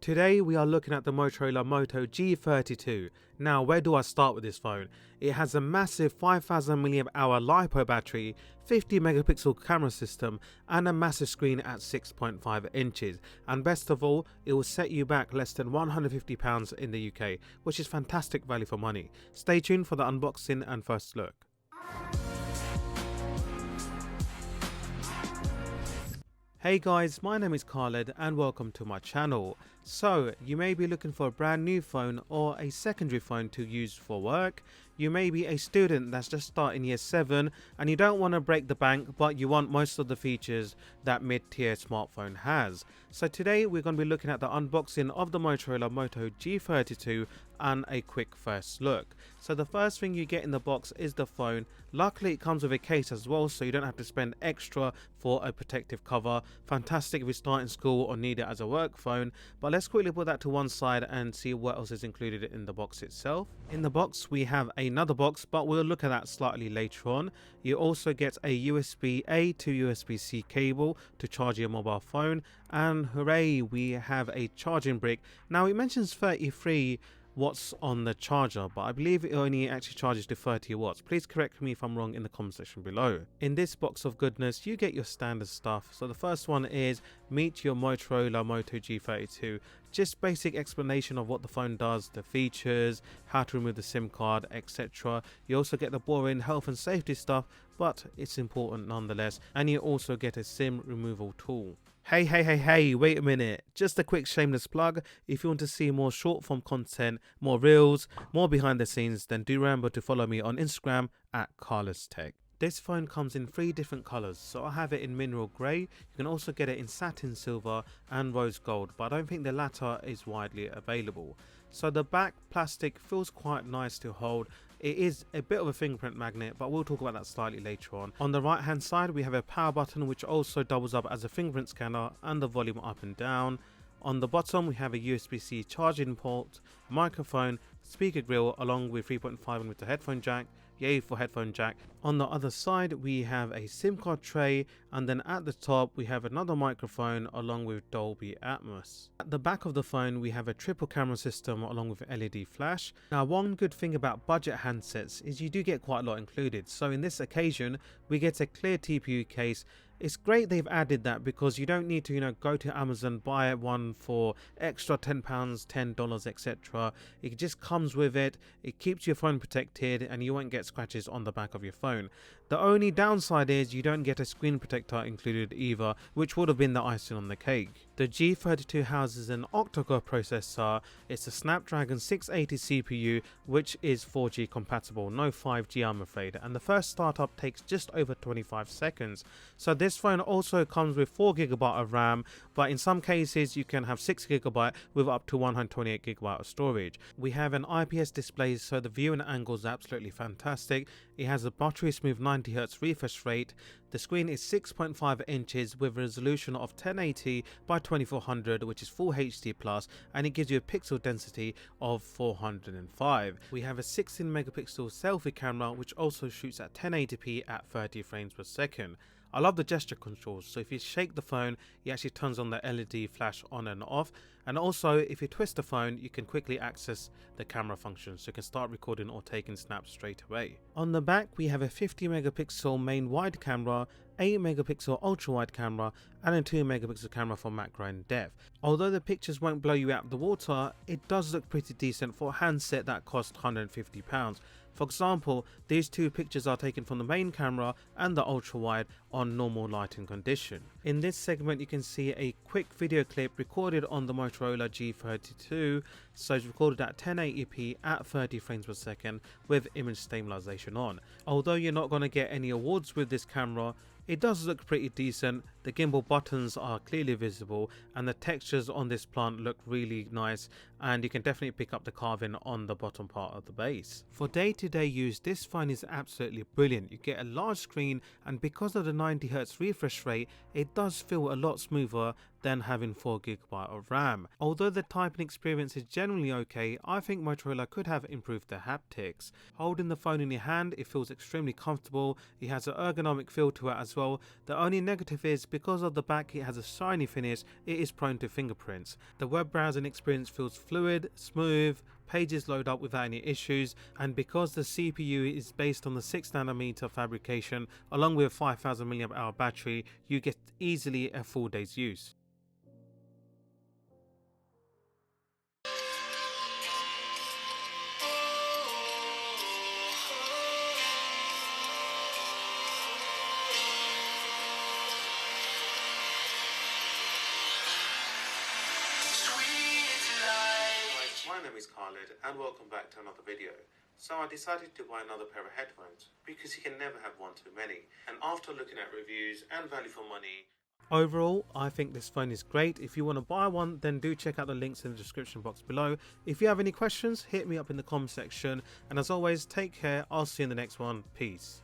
Today we are looking at the Motorola Moto G32. Now where do I start with this phone? It has a massive 5000 mAh LiPo battery, 50 megapixel camera system and a massive screen at 6.5 inches, and best of all, it will set you back less than £150 in the UK, which is fantastic value for money. Stay tuned for the unboxing and first look. Hey guys, my name is Khaled and welcome to my channel. So, you may be looking for a brand new phone or a secondary phone to use for work. You may be a student that's just starting year 7 and you don't want to break the bank, but you want most of the features that mid-tier smartphone has. So today we're going to be looking at the unboxing of the Motorola Moto G32 and a quick first look. So the first thing you get in the box is the phone. Luckily it comes with a case as well, so you don't have to spend extra for a protective cover. Fantastic if you start in school or need it as a work phone. But let's quickly put that to one side and see what else is included in the box itself. In the box we have another box, but we'll look at that slightly later on. You also get a USB-A to USB-C cable to charge your mobile phone, and hooray, we have a charging brick. Now it mentions 33 watts on the charger, but I believe it only actually charges to 30 watts. Please correct me if I'm wrong in the comment section below. In this box of goodness you get your standard stuff. So the first one is meet your Motorola Moto G32. Just basic explanation of what the phone does, the features, how to remove the SIM card, etc. You also get the boring health and safety stuff, but it's important nonetheless, and you also get a SIM removal tool. Hey, wait a minute. Just a quick shameless plug. If you want to see more short form content, more reels, more behind the scenes, then do remember to follow me on Instagram at Carlos Tech. This phone comes in 3 different colours, so I have it in mineral grey. You can also get it in satin silver and rose gold, but I don't think the latter is widely available. So the back plastic feels quite nice to hold. It is a bit of a fingerprint magnet, but we'll talk about that slightly later on. On the right hand side we have a power button which also doubles up as a fingerprint scanner and the volume up and down. On the bottom we have a USB-C charging port, microphone, speaker grill along with 3.5mm headphone jack. Yay for headphone jack. On the other side we have a SIM card tray, and then at the top we have another microphone along with Dolby Atmos. At the back of the phone we have a triple camera system along with LED flash. Now one good thing about budget handsets is you do get quite a lot included. So in this occasion we get a clear TPU case. It's great they've added that because you don't need to go to Amazon, buy one for extra £10, $10, etc. It just comes with it. It keeps your phone protected and you won't get scratches on the back of your phone. The only downside is you don't get a screen protector included either, which would have been the icing on the cake. The G32 houses an octa-core processor. It's a Snapdragon 680 CPU which is 4G compatible, no 5G I'm afraid, and the first startup takes just over 25 seconds. So this phone also comes with 4GB of RAM, but in some cases you can have 6GB with up to 128GB of storage. We have an IPS display, so the viewing angle is absolutely fantastic. It has a buttery smooth 90Hz refresh rate. The screen is 6.5 inches with a resolution of 1080 by 2400, which is full HD plus, and it gives you a pixel density of 405. We have a 16 megapixel selfie camera which also shoots at 1080p at 30 frames per second. I love the gesture controls, so if you shake the phone it actually turns on the LED flash on and off, and also if you twist the phone you can quickly access the camera function, so you can start recording or taking snaps straight away. On the back we have a 50 megapixel main wide camera, 8 megapixel ultra wide camera and a 2 megapixel camera for macro and depth. Although the pictures won't blow you out of the water, it does look pretty decent for a handset that costs £150. For example, these 2 pictures are taken from the main camera and the ultra wide on normal lighting condition. In this segment you can see a quick video clip recorded on the Motorola G32, so it's recorded at 1080p at 30 frames per second with image stabilization on. Although you're not going to get any awards with this camera, it does look pretty decent. The gimbal buttons are clearly visible and the textures on this plant look really nice, and you can definitely pick up the carving on the bottom part of the base. For day-to-day use this phone is absolutely brilliant. You get a large screen, and because of the 90Hz refresh rate it does feel a lot smoother than having 4GB of RAM. Although the typing experience is generally okay, I think Motorola could have improved the haptics. Holding the phone in your hand it feels extremely comfortable. It has an ergonomic feel to it as well. The only negative is because of the back it has a shiny finish, it is prone to fingerprints. The web browsing experience feels fluid, smooth, pages load up without any issues, and because the CPU is based on the 6nm fabrication along with a 5000 mAh battery, you get easily a full day's use. My name is Khaled and welcome back to another video. So I decided to buy another pair of headphones because you can never have one too many, and after looking at reviews and value for money, overall I think this phone is great. If you want to buy one, then do check out the links in the description box below. If you have any questions, hit me up in the comment section, and as always, take care. I'll see you in the next one. Peace.